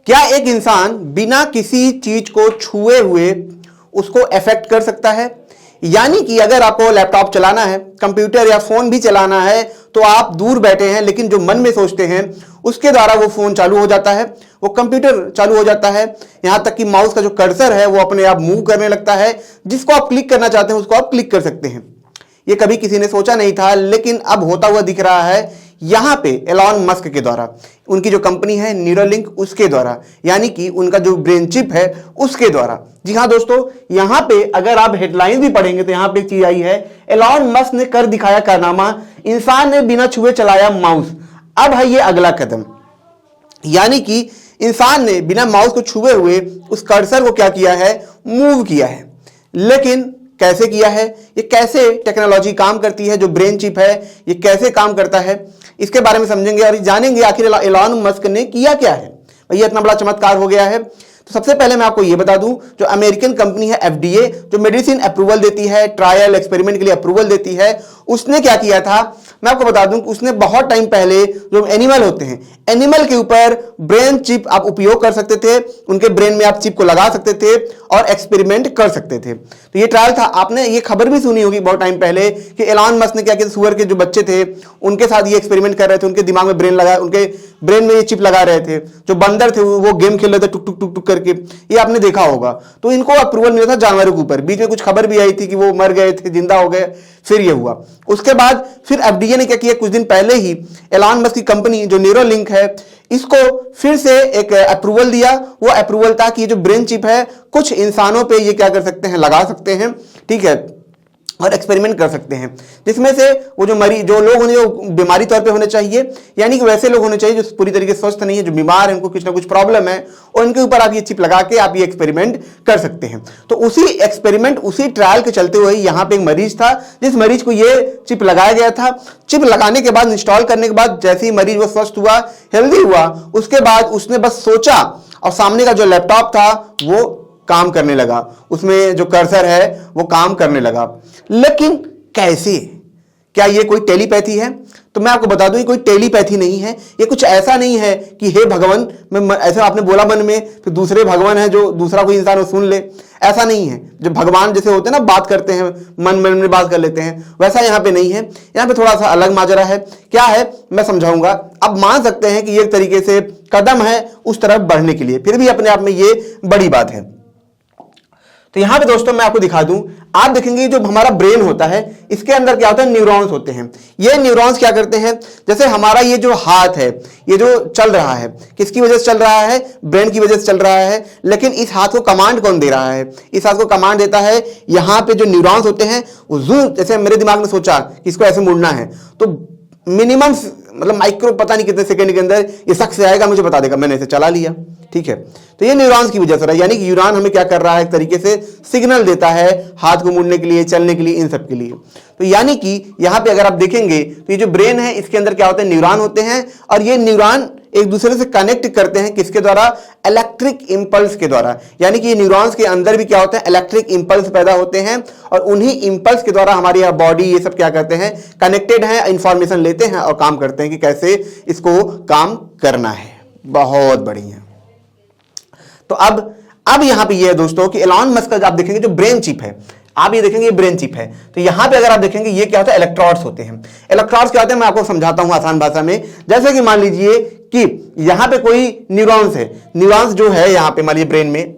क्या एक इंसान बिना किसी चीज को छुए हुए उसको अफेक्ट कर सकता है? यानी कि अगर आपको लैपटॉप चलाना है, कंप्यूटर या फोन भी चलाना है, तो आप दूर बैठे हैं लेकिन जो मन में सोचते हैं उसके द्वारा वो फोन चालू हो जाता है, वो कंप्यूटर चालू हो जाता है, यहां तक कि माउस का जो कर्सर है वो अपने आप मूव करने लगता है, जिसको आप क्लिक करना चाहते हैं उसको आप क्लिक कर सकते हैं। ये कभी किसी ने सोचा नहीं था, लेकिन अब होता हुआ दिख रहा है यहां पे एलॉन मस्क के द्वारा, उनकी जो कंपनी है न्यूरालिंक उसके द्वारा, यानी कि उनका जो ब्रेन चिप है उसके द्वारा। जी हां दोस्तों, यहां पे अगर आप हेडलाइन भी पढ़ेंगे तो यहां पे एक चीज आई है, एलॉन मस्क ने कर दिखाया कारनामा, इंसान ने बिना छुए चलाया माउस। अब है ये अगला कदम, यानी कि इंसान ने बिना माउस को छुए हुए उस कर्सर को क्या किया है, मूव किया है। लेकिन कैसे किया है, ये कैसे टेक्नोलॉजी काम करती है, जो ब्रेन चिप है ये कैसे काम करता है, इसके बारे में समझेंगे और जानेंगे आखिर एलॉन मस्क ने किया क्या है। ये इतना बड़ा चमत्कार हो गया है। तो सबसे पहले मैं आपको ये बता दूं, जो अमेरिकन कंपनी है एफडीए, जो मेडिसिन अप्रूवल देती है, ट्रायल एक्सपेरिमेंट के लिए अप्रूवल देती है, उसने क्या किया था मैं आपको बता दूं कि उसने बहुत टाइम पहले जो एनिमल होते हैं, एनिमल के ऊपर ब्रेन चिप आप उपयोग कर सकते थे, उनके ब्रेन में आप चिप को लगा सकते थे और एक्सपेरिमेंट कर सकते थे। तो ये ट्रायल था, आपने ये खबर भी सुनी होगी बहुत टाइम पहले कि एलॉन मस्क ने क्या किया, सुअर के जो बच्चे थे उनके साथ ये एक्सपेरिमेंट कर रहे थे, उनके दिमाग में ब्रेन लगा, उनके ब्रेन में ये चिप लगा रहे थे, जो बंदर थे वो गेम खेल रहे थे टुक टुक टुक टुक करके, ये आपने देखा होगा। तो इनको अप्रूवल मिला था जानवरों के ऊपर, बीच में कुछ खबर भी आई थी कि वो मर गए थे, जिंदा हो गए, फिर ये हुआ। उसके बाद फिर एफडीए ने क्या किया, कुछ दिन पहले ही एलॉन मस्क की कंपनी जो न्यूरालिंक है इसको फिर से एक अप्रूवल दिया। वो अप्रूवल था कि जो ब्रेन चिप है कुछ इंसानों पे ये क्या कर सकते हैं, लगा सकते हैं, ठीक है, और एक्सपेरिमेंट कर सकते हैं, जिसमें से वो जो मरीज जो लोग होने, जो बीमारी तौर पे होने चाहिए, यानी कि वैसे लोग होने चाहिए जो पूरी तरीके से स्वस्थ नहीं है, जो बीमार है, उनको कुछ ना कुछ प्रॉब्लम है, और उनके ऊपर आप ये चिप लगा के आप ये एक्सपेरिमेंट कर सकते हैं। तो उसी एक्सपेरिमेंट, उसी ट्रायल के चलते हुए यहाँ पे एक मरीज था, जिस मरीज को ये चिप लगाया गया था। चिप लगाने के बाद, इंस्टॉल करने के बाद जैसे ही मरीज वो स्वस्थ हुआ, हेल्दी हुआ, उसके बाद उसने बस सोचा और सामने का जो लैपटॉप था वो काम करने लगा, उसमें जो कर्सर है वो काम करने लगा। लेकिन कैसे, क्या ये कोई टेलीपैथी है? तो मैं आपको बता दूं ये कोई टेलीपैथी नहीं है। ये कुछ ऐसा नहीं है कि हे भगवान, मैं ऐसा आपने बोला मन में, फिर दूसरे भगवान है जो दूसरा कोई इंसान सुन ले, ऐसा नहीं है। जो भगवान जैसे होते हैं ना, बात करते हैं, मन मन में बात कर लेते हैं, वैसा यहाँ पे नहीं है। यहाँ पे थोड़ा सा अलग माजरा है। क्या है मैं समझाऊंगा। आप मान सकते हैं कि ये एक तरीके से कदम है उस तरफ बढ़ने के लिए, फिर भी अपने आप में ये बड़ी बात है। तो यहां पे दोस्तों मैं आपको दिखा दूं, आप देखेंगे जो हमारा ब्रेन होता है इसके अंदर क्या होता है, न्यूरॉन्स होते हैं। ये न्यूरॉन्स क्या करते हैं, जैसे हमारा ये जो हाथ है, ये जो चल रहा है, किसकी वजह से चल रहा है, ब्रेन की वजह से चल रहा है। लेकिन इस हाथ को कमांड कौन दे रहा है, इस हाथ को कमांड देता है यहां पे जो न्यूरॉन्स होते हैं वो जैसे मेरे दिमाग में सोचा कि इसको ऐसे मुड़ना है, तो मिनिमम मतलब माइक्रो पता नहीं कितने सेकंड के अंदर ये शख्स आएगा, मुझे बता देगा, मैंने इसे चला लिया, ठीक है। तो ये न्यूरॉन्स की वजह से रहा है, यानी कि न्यूरॉन हमें क्या कर रहा है, एक तरीके से सिग्नल देता है हाथ को मुड़ने के लिए, चलने के लिए, इन सब के लिए। तो यानी कि यहां पे अगर आप देखेंगे तो ये जो ब्रेन है इसके अंदर क्या होते हैं, न्यूरॉन होते हैं, और ये न्यूरॉन एक दूसरे से कनेक्ट करते हैं किसके द्वारा, इलेक्ट्रिक इंपल्स के द्वारा। यानी कि ये न्यूरॉन्स के अंदर भी क्या होते हैं, इलेक्ट्रिक इंपल्स पैदा होते हैं, और उन्हीं इंपल्स के द्वारा हमारी बॉडी ये सब क्या करते हैं, कनेक्टेड है, इंफॉर्मेशन लेते हैं और काम करते हैं कि कैसे इसको काम करना है। बहुत बढ़िया। तो अब यहां पे ये है दोस्तों कि एलॉन मस्क का आप देखेंगे जो ब्रेन चिप है, आप ये देखेंगे ये ब्रेन चिप है, तो यहां पे अगर आप देखेंगे ये क्या होता है, इलेक्ट्रोड्स होते हैं। इलेक्ट्रोड्स क्या होते हैं मैं आपको समझाता हूं आसान भाषा में। जैसे कि मान लीजिए कि यहां पे कोई न्यूरॉन्स है, न्यूरॉन्स जो है यहां पे मान लीजिए ब्रेन में,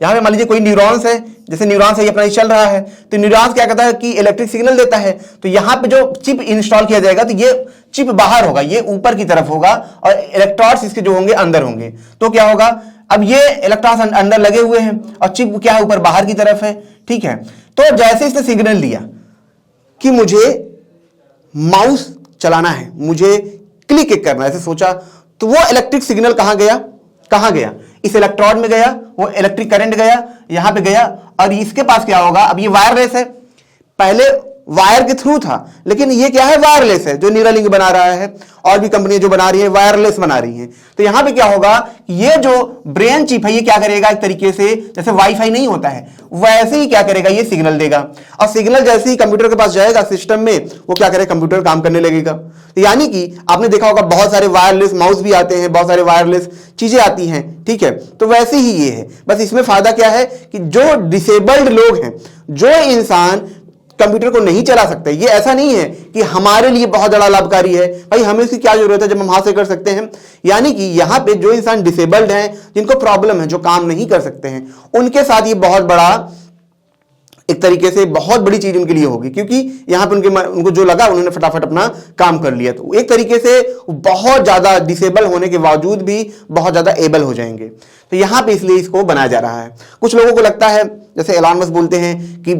यहां पे मान लीजिए कोई न्यूरॉन्स है, जैसे न्यूरॉन्स है ये अपना चल रहा है, तो न्यूरॉन्स क्या करता है कि इलेक्ट्रिक सिग्नल देता है। तो यहां पे जो चिप इंस्टॉल किया जाएगा तो ये चिप बाहर होगा, ये ऊपर की तरफ होगा, और इलेक्ट्रॉड्स इसके जो होंगे अंदर होंगे। तो क्या होगा, अब ये इलेक्ट्रॉन्स अंदर लगे हुए हैं और चिप क्या है, ऊपर बाहर की तरफ है, ठीक है। तो जैसे इसने सिग्नल दिया कि मुझे माउस चलाना है, मुझे क्लिक करना है, ऐसे सोचा, तो वो इलेक्ट्रिक सिग्नल कहां गया, इस इलेक्ट्रोड में गया, वो इलेक्ट्रिक करंट गया, यहां पे गया, और इसके पास क्या होगा, अब ये वायरलेस है, पहले वायर के थ्रू था, लेकिन ये क्या है, वायरलेस है। जो न्यूरालिंक बना रहा है और भी कंपनियां जो बना रही है वायरलेस बना रही हैं। तो यहां पे क्या होगा, ये जो ब्रेन चिप है ये क्या करेगा, एक तरीके से जैसे वाईफाई नहीं होता है वैसे ही क्या करेगा, ये सिग्नल देगा, और सिग्नल जैसे ही कंप्यूटर के पास जाएगा सिस्टम में, वो क्या करेगा, कंप्यूटर काम करने लगेगा। तो यानी कि आपने देखा होगा बहुत सारे वायरलेस माउस भी आते हैं, बहुत सारे वायरलेस चीजें आती हैं, ठीक है। तो वैसे ही ये है, बस इसमें फायदा क्या है कि जो डिसेबल्ड लोग हैं, जो इंसान कंप्यूटर को नहीं चला सकते, ये ऐसा नहीं है कि हमारे लिए बहुत ज्यादा लाभकारी है, भाई हमें इसकी क्या जरूरत है जब हम हाथ से कर सकते हैं। यानी कि यहां पे जो इंसान डिसेबल्ड हैं, जिनको प्रॉब्लम है, जो काम नहीं कर सकते हैं, उनके साथ ये बहुत बड़ा, एक तरीके से बहुत बड़ी चीज उनके लिए होगी, क्योंकि यहां पे उनको जो लगा उन्होंने फटाफट अपना काम कर लिया। तो एक तरीके से बहुत ज्यादा डिसेबल होने के बावजूद भी बहुत ज्यादा एबल हो जाएंगे। तो यहां पे इसलिए इसको बनाया जा रहा है। कुछ लोगों को लगता है, जैसे एलन मस्क बोलते हैं कि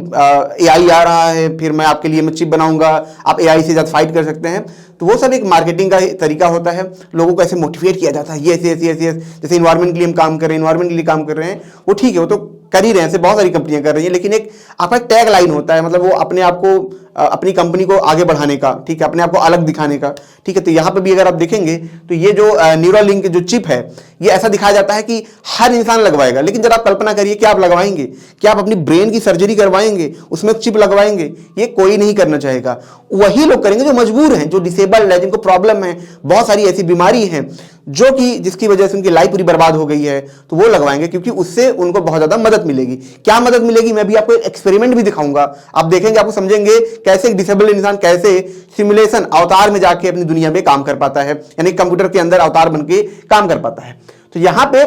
एआई आ रहा है, फिर मैं आपके लिए मैं चिप बनाऊंगा, आप एआई से ज्यादा फाइट कर सकते हैं। तो वो सब एक मार्केटिंग का तरीका होता है, लोगों को ऐसे मोटिवेट किया जाता है, ये जैसे इन्वायरमेंट के लिए हम काम कर रहे हैं, इन्वायरमेंट के लिए काम कर रहे हैं, वो ठीक है, वो तो कर ही रहे हैं, ऐसे बहुत सारी कंपनियां कर रही हैं, लेकिन एक आपका टैग लाइन होता है, मतलब वो अपने आप को, अपनी कंपनी को आगे बढ़ाने का, ठीक है, अपने आप को अलग दिखाने का, ठीक है। तो यहां पे भी अगर आप देखेंगे तो ये जो न्यूरालिंक जो चिप है, ये ऐसा दिखाया जाता है कि हर इंसान लगवाएगा, लेकिन जरा आप कल्पना करिए कि आप लगवाएंगे, क्या आप अपनी ब्रेन की सर्जरी करवाएंगे, उसमें चिप लगवाएंगे? ये कोई नहीं करना चाहेगा। वही लोग करेंगे जो मजबूर हैं, जो डिसेबल्ड है, जिनको प्रॉब्लम है, बहुत सारी ऐसी बीमारी है जो कि जिसकी वजह से उनकी लाइफ पूरी बर्बाद हो गई है, तो वो लगवाएंगे, क्योंकि उससे उनको बहुत ज्यादा मदद मिलेगी। क्या मदद मिलेगी, मैं भी आपको एक एक्सपेरिमेंट भी दिखाऊंगा, आप देखेंगे, आपको समझेंगे कैसे एक डिसेबल्ड इंसान कैसे सिमुलेशन अवतार में जाके अपनी दुनिया में काम कर पाता है, यानी कंप्यूटर के अंदर अवतार बन के काम कर पाता है। तो यहां पे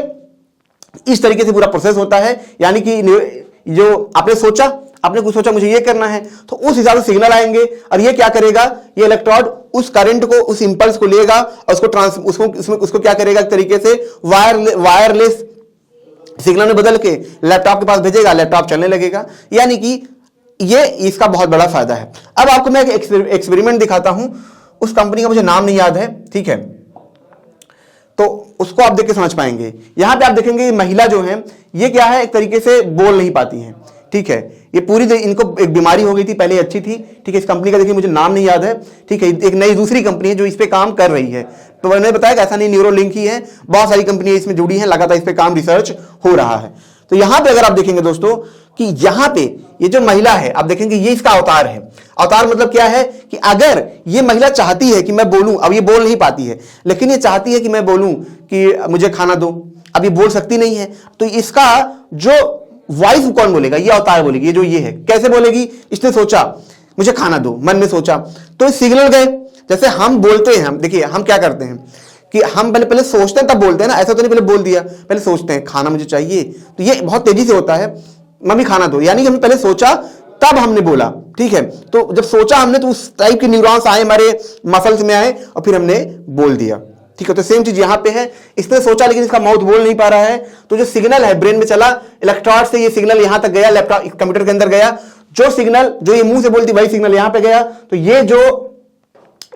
इस तरीके से पूरा प्रोसेस होता है, यानी कि जो आपने सोचा, आपने कुछ सोचा मुझे ये करना है, तो उस हिसाब से सिग्नल आएंगे, और ये क्या करेगा, ये इलेक्ट्रोड उस करंट को, उस इंपल्स को लेगा और उसको क्या करेगा, एक तरीके से वायरलेस सिग्नल में बदल के लैपटॉप के पास भेजेगा, लैपटॉप चलने लगेगा। यानी कि ये इसका बहुत बड़ा फायदा है। अब आपको मैं एक एक्सपेरिमेंट दिखाता हूं, उस कंपनी का मुझे नाम नहीं याद है, ठीक है, तो उसको आप देख के समझ पाएंगे। यहां पे आप देखेंगे महिला जो है, ये क्या है, एक तरीके से बोल नहीं पाती हैं, ठीक है, ये पूरी इनको एक बीमारी हो गई थी, पहले अच्छी थी, ठीक है। इस कंपनी का देखिए मुझे नाम नहीं याद है, ठीक है, एक नई दूसरी कंपनी है जो इस पे काम कर रही है। तो मैंने बताया कि ऐसा नहीं, न्यूरोलिंक ही है, बहुत सारी कंपनियां इसमें जुड़ी हैं, लगातार इस पे काम रिसर्च हो रहा है। तो यहां पे अगर आप देखेंगे दोस्तों कि यहां पे ये जो महिला है, आप देखेंगे ये इसका अवतार है। अवतार मतलब क्या है कि अगर ये महिला चाहती है कि मैं बोलूं, अब ये बोल नहीं पाती है, लेकिन ये चाहती है कि मैं बोलूं कि मुझे खाना दो, अब ये बोल सकती नहीं है, तो इसका जो वॉइस कौन बोलेगा, ये अवतार बोलेगी, ये जो ये है, कैसे बोलेगी, इसने सोचा मुझे खाना दो, मन में सोचा, तो सिग्नल गए। जैसे हम बोलते हैं, हम देखिए हम क्या करते हैं कि हम पहले सोचते हैं तब बोलते हैं ना, ऐसा तो नहीं पहले बोल दिया, पहले सोचते हैं खाना मुझे चाहिए, तो ये बहुत तेजी से होता है, मम्मी खाना दो, यानी कि हमने पहले सोचा तब हमने बोला, ठीक है। तो जब सोचा हमने तो उस टाइप के न्यूरॉन्स आए, हमारे मसल्स में आए, और फिर हमने बोल दिया, ठीक है। तो सेम चीज यहां पे है, इसने सोचा लेकिन इसका माउथ बोल नहीं पा रहा है, तो जो सिग्नल है ब्रेन में चला, इलेक्ट्रोड से ये सिग्नल यहां तक गया, लैपटॉप कंप्यूटर के अंदर गया, जो सिग्नल जो ये मुंह से बोलती वही सिग्नल यहां पे गया, तो ये जो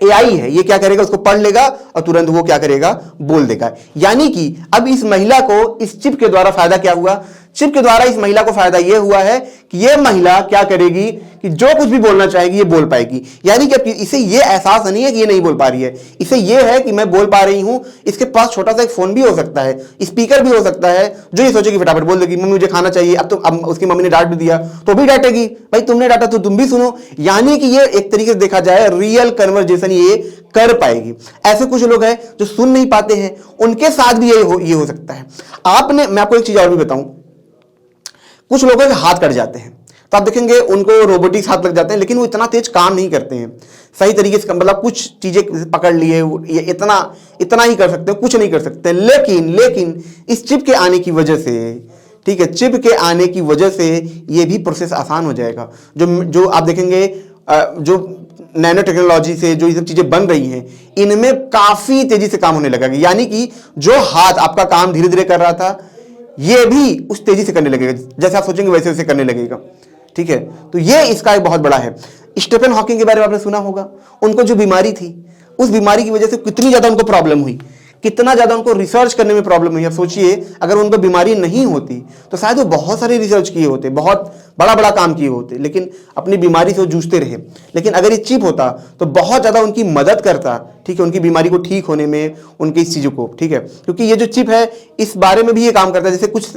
एआई है ये क्या करेगा, उसको पढ़ लेगा और तुरंत वो क्या करेगा, बोल देगा। यानी कि अब इस महिला को इस चिप के द्वारा फायदा क्या हुआ, चिप के द्वारा इस महिला को फायदा यह हुआ है कि यह महिला क्या करेगी कि जो कुछ भी बोलना चाहेगी ये बोल पाएगी। यानी कि इसे ये एहसास नहीं है कि ये नहीं बोल पा रही है, इसे ये है कि मैं बोल पा रही हूं। इसके पास छोटा सा एक फोन भी हो सकता है, स्पीकर भी हो सकता है, जो ये सोचेगी फटाफट बोल देगी मम्मी मुझे खाना चाहिए। अब उसकी मम्मी ने डांट भी दिया तो भी डांटेगी, भाई तुमने डांटा तो तुम भी सुनो। यानी कि ये एक तरीके से देखा जाए रियल कन्वर्जेशन ये कर पाएगी। ऐसे कुछ लोग हैं जो सुन नहीं पाते हैं, उनके साथ भी ये हो सकता है। मैं आपको एक चीज और भी बताऊं, कुछ लोगों के हाथ कट जाते हैं तो आप देखेंगे उनको रोबोटिक्स हाथ लग जाते हैं, लेकिन वो इतना तेज काम नहीं करते हैं सही तरीके से, मतलब कुछ चीजें पकड़ लिए ये इतना ही कर सकते हैं, कुछ नहीं कर सकते। लेकिन इस चिप के आने की वजह से, ठीक है, चिप के आने की वजह से ये भी प्रोसेस आसान हो जाएगा। जो आप देखेंगे जो नैनो टेक्नोलॉजी से जो ये सब चीजें बन रही हैं, इनमें काफी तेजी से काम होने लगेगा। यानी कि जो हाथ आपका काम धीरे धीरे कर रहा था ये भी उस तेजी से करने लगेगा, जैसे आप सोचेंगे वैसे वैसे करने लगेगा, ठीक है। तो ये इसका एक बहुत बड़ा है। स्टीफन हॉकिंग के बारे में आपने सुना होगा, उनको जो बीमारी थी उस बीमारी की वजह से कितनी ज्यादा उनको प्रॉब्लम हुई, कितना ज्यादा उनको रिसर्च करने में प्रॉब्लम हुई। अब सोचिए अगर उनको बीमारी नहीं होती तो शायद वो बहुत सारे रिसर्च किए होते, बहुत बड़ा बड़ा काम किए होते, लेकिन अपनी बीमारी से वो जूझते रहे। लेकिन अगर ये चिप होता तो बहुत ज्यादा उनकी मदद करता, ठीक है, उनकी बीमारी को ठीक होने में, उनकी इस चीजों को, ठीक है। क्योंकि ये जो चिप है इस बारे में भी ये काम करता है, जैसे कुछ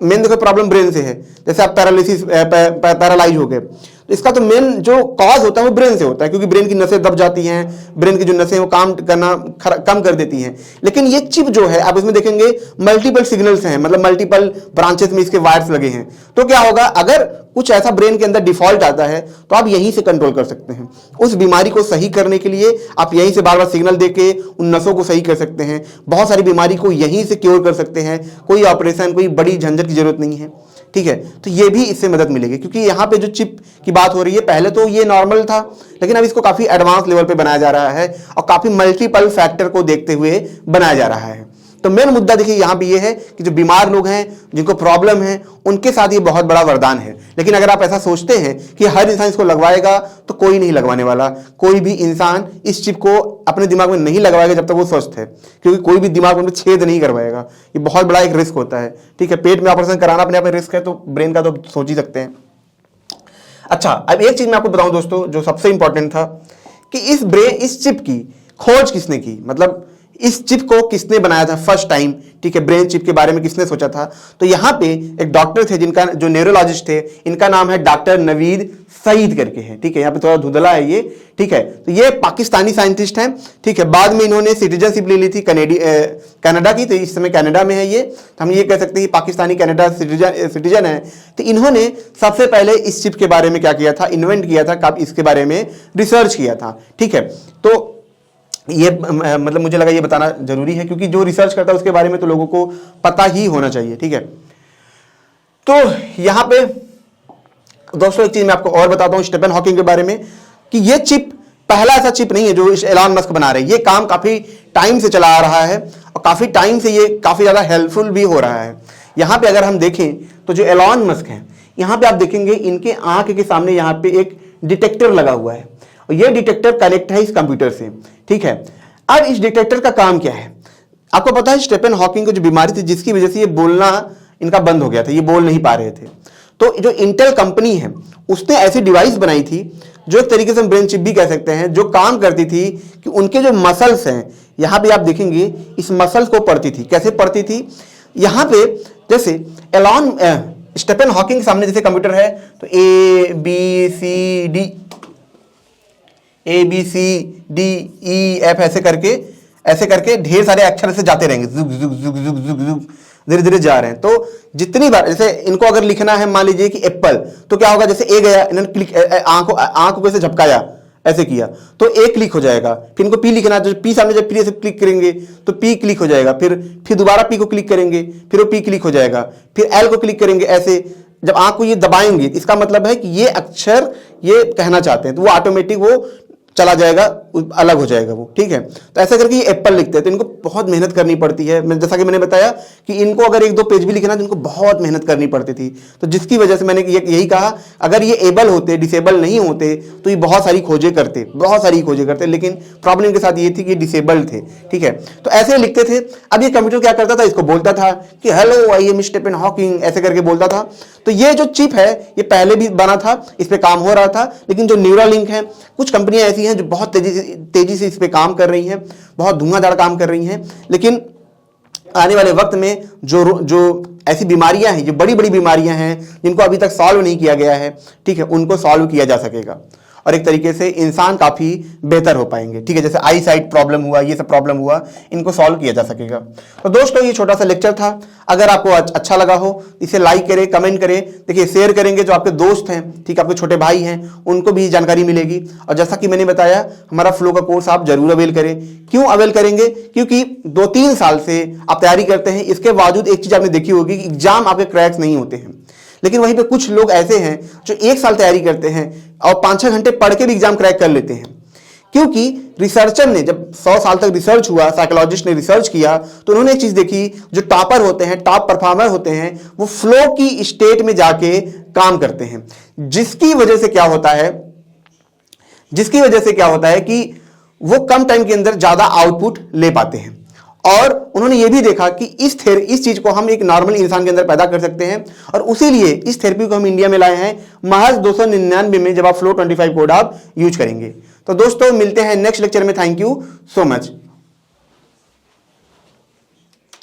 मेन देखो प्रॉब्लम ब्रेन से है, जैसे आप पैरालाइज हो गए, तो इसका तो मेन जो कॉज होता है वो ब्रेन से होता है, क्योंकि ब्रेन की नसें दब जाती हैं, ब्रेन की जो नसें वो काम करना कम कर देती हैं। लेकिन ये चिप जो है आप इसमें देखेंगे मल्टीपल सिग्नल्स हैं, मतलब मल्टीपल ब्रांचेस में इसके वायर्स लगे हैं। तो क्या होगा, अगर कुछ ऐसा ब्रेन के अंदर डिफॉल्ट आता है तो आप यहीं से कंट्रोल कर सकते हैं। उस बीमारी को सही करने के लिए आप यहीं से बार बार सिग्नल देके उन नसों को सही कर सकते हैं। बहुत सारी बीमारी को यहीं से क्योर कर सकते हैं, कोई ऑपरेशन, कोई बड़ी झंझट की जरूरत नहीं है, ठीक है। तो ये भी इससे मदद मिलेगी, क्योंकि यहाँ पे जो चिप की बात हो रही है, पहले तो ये नॉर्मल था, लेकिन अब इसको काफी एडवांस लेवल पे बनाया जा रहा है और काफी मल्टीपल फैक्टर को देखते हुए बनाया जा रहा है। तो मेन मुद्दा देखिए यहाँ भी ये है कि जो बीमार लोग हैं, जिनको प्रॉब्लम है, उनके साथ ये बहुत बड़ा वरदान है। लेकिन अगर आप ऐसा सोचते हैं कि हर इंसान इसको लगवाएगा, तो कोई नहीं लगवाने वाला। कोई भी इंसान इस चिप को अपने दिमाग में नहीं लगवाएगा जब तक वो स्वस्थ है, क्योंकि कोई भी दिमाग में छेद नहीं करवाएगा। ये बहुत बड़ा एक रिस्क होता है, ठीक है। पेट में ऑपरेशन कराना अपने आप में रिस्क है, तो ब्रेन का तो सोच ही सकते हैं। अच्छा, अब एक चीज मैं आपको बताऊं दोस्तों, जो सबसे इंपॉर्टेंट था, कि इस चिप की खोज किसने की, मतलब इस चिप को किसने बनाया था फर्स्ट टाइम, ठीक है। ब्रेन चिप के बारे में किसने सोचा था? तो यहाँ पे एक डॉक्टर थे, जिनका जो न्यूरोलॉजिस्ट थे, इनका नाम है डॉक्टर नवीद सईद करके है, ठीक है। यहाँ पे थोड़ा धुंधला है ये, ठीक है। तो ये पाकिस्तानी साइंटिस्ट हैं, ठीक है। बाद में इन्होंने सिटीजनशिप ले ली थी कनाडा की, तो इस समय कनाडा में है ये। तो हम ये कह सकते हैं पाकिस्तानी कनाडा सिटीजन है। तो इन्होंने सबसे पहले इस चिप के बारे में क्या किया था, इन्वेंट किया था, इसके बारे में रिसर्च किया था, ठीक है। तो ये मतलब मुझे लगा ये बताना जरूरी है, क्योंकि जो रिसर्च करता है उसके बारे में तो लोगों को पता ही होना चाहिए, ठीक है। तो यहां पे दोस्तों एक चीज मैं आपको और बताता हूं स्टीफन हॉकिंग के बारे में, कि ये चिप पहला ऐसा चिप नहीं है जो एलन मस्क बना रहे हैं। ये काम काफी टाइम से चला आ रहा है और काफी टाइम से ये काफी ज्यादा हेल्पफुल भी हो रहा है। यहां पे अगर हम देखें तो जो एलन मस्क है, यहां पे आप देखेंगे इनके आंख के सामने यहां पे एक डिटेक्टर लगा हुआ है, और ये डिटेक्टर कनेक्ट है इस कंप्यूटर से, ठीक है। अब इस डिटेक्टर का काम क्या है? आपको पता है स्टीफन हॉकिंग को जो बीमारी थी, जिसकी वजह से ये बोलना इनका बंद हो गया था, ये बोल नहीं पा रहे थे। तो जो इंटेल कंपनी है उसने ऐसी डिवाइस बनाई थी, जो एक तरीके से हम ब्रेन चिप भी कह सकते हैं, जो काम करती थी कि उनके जो मसल्स हैं, यहां पे आप देखेंगे इस मसल्स को पढ़ती थी। कैसे पढ़ती थी? यहां पे जैसे स्टीफन हॉकिंग के सामने जैसे कंप्यूटर है, तो ABCDEF ऐसे करके ढेर सारे अक्षर से जाते रहेंगे, जुग जुग जुग जुग जुग जुग धीरे धीरे जा रहे हैं। तो जितनी बार जैसे इनको अगर लिखना है, मान लीजिए कि एप्पल, तो क्या होगा, जैसे ए गया, इन्होंने क्लिक आंख को ऐसे झपकाया, ऐसे किया तो ए क्लिक हो जाएगा। फिर इनको पी लिखना है, तो पी सामने जब पी से क्लिक करेंगे तो पी क्लिक हो जाएगा। फिर दोबारा पी को क्लिक करेंगे, फिर वो पी क्लिक हो जाएगा। फिर एल को क्लिक करेंगे, ऐसे जब आंख को ये दबाएंगे, इसका मतलब है कि ये अक्षर ये कहना चाहते हैं, तो वो ऑटोमेटिक वो चला जाएगा, अलग हो जाएगा वो, ठीक है। तो ऐसा करके ये एप्पल लिखते हैं, तो इनको बहुत मेहनत करनी पड़ती है। जैसा कि मैंने बताया कि इनको अगर एक दो पेज भी लिखना तो इनको बहुत मेहनत करनी पड़ती थी। तो जिसकी वजह से मैंने यही कहा, अगर ये एबल होते, डिसेबल नहीं होते, तो ये बहुत सारी खोजें करते, लेकिन प्रॉब्लम के साथ ये थी कि डिसेबल्ड थे, ठीक है। तो ऐसे लिखते थे। अब ये कंप्यूटर क्या करता था, इसको बोलता था कि hello I am Stephen Hawking, ऐसे करके बोलता था। तो ये जो चिप है ये पहले भी बना था, इस पे काम हो रहा था, लेकिन जो न्यूरालिंक है, कुछ कंपनियां ऐसी हैं जो बहुत तेजी से इस पे काम कर रही हैं, बहुत धुआंधार काम कर रही हैं। लेकिन आने वाले वक्त में जो ऐसी बीमारियां हैं, जो बड़ी बड़ी बीमारियां हैं जिनको अभी तक सॉल्व नहीं किया गया है, ठीक है, उनको सॉल्व किया जा सकेगा और एक तरीके से इंसान काफी बेहतर हो पाएंगे, ठीक है। जैसे आई साइट प्रॉब्लम हुआ, ये सब प्रॉब्लम हुआ, इनको सॉल्व किया जा सकेगा। तो दोस्तों ये छोटा सा लेक्चर था। अगर आपको अच्छा लगा हो इसे लाइक करें, कमेंट करें, देखिए शेयर करेंगे, जो आपके दोस्त हैं, ठीक है, आपके छोटे भाई हैं, उनको भी जानकारी मिलेगी। और जैसा कि मैंने बताया, हमारा फ्लो का कोर्स आप जरूर अवेल करें। क्यों अवेल करेंगे? क्योंकि 2-3 साल से आप तैयारी करते हैं, इसके बावजूद एक चीज आपने देखी होगी कि एग्जाम आपके क्रैक्स नहीं होते हैं। लेकिन वहीं पे कुछ लोग ऐसे हैं जो 1 साल तैयारी करते हैं और 5-6 घंटे पढ़ के भी एग्जाम क्रैक कर लेते हैं। क्योंकि रिसर्चर ने, जब 100 साल तक रिसर्च हुआ, साइकोलॉजिस्ट ने रिसर्च किया, तो उन्होंने एक चीज देखी, जो टॉपर होते हैं, टॉप परफॉर्मर होते हैं, वो फ्लो की स्टेट में जाके काम करते हैं, जिसकी वजह से क्या होता है कि वो कम टाइम के अंदर ज्यादा आउटपुट ले पाते हैं। और उन्होंने ये भी देखा कि इस चीज को हम एक नॉर्मल इंसान के अंदर पैदा कर सकते हैं, और उसी लिए इस थेरेपी को हम इंडिया में लाए हैं महज 299 में, जब आप फ्लो 25 कोड आप यूज करेंगे। तो दोस्तों मिलते हैं नेक्स्ट लेक्चर में। Thank you so much.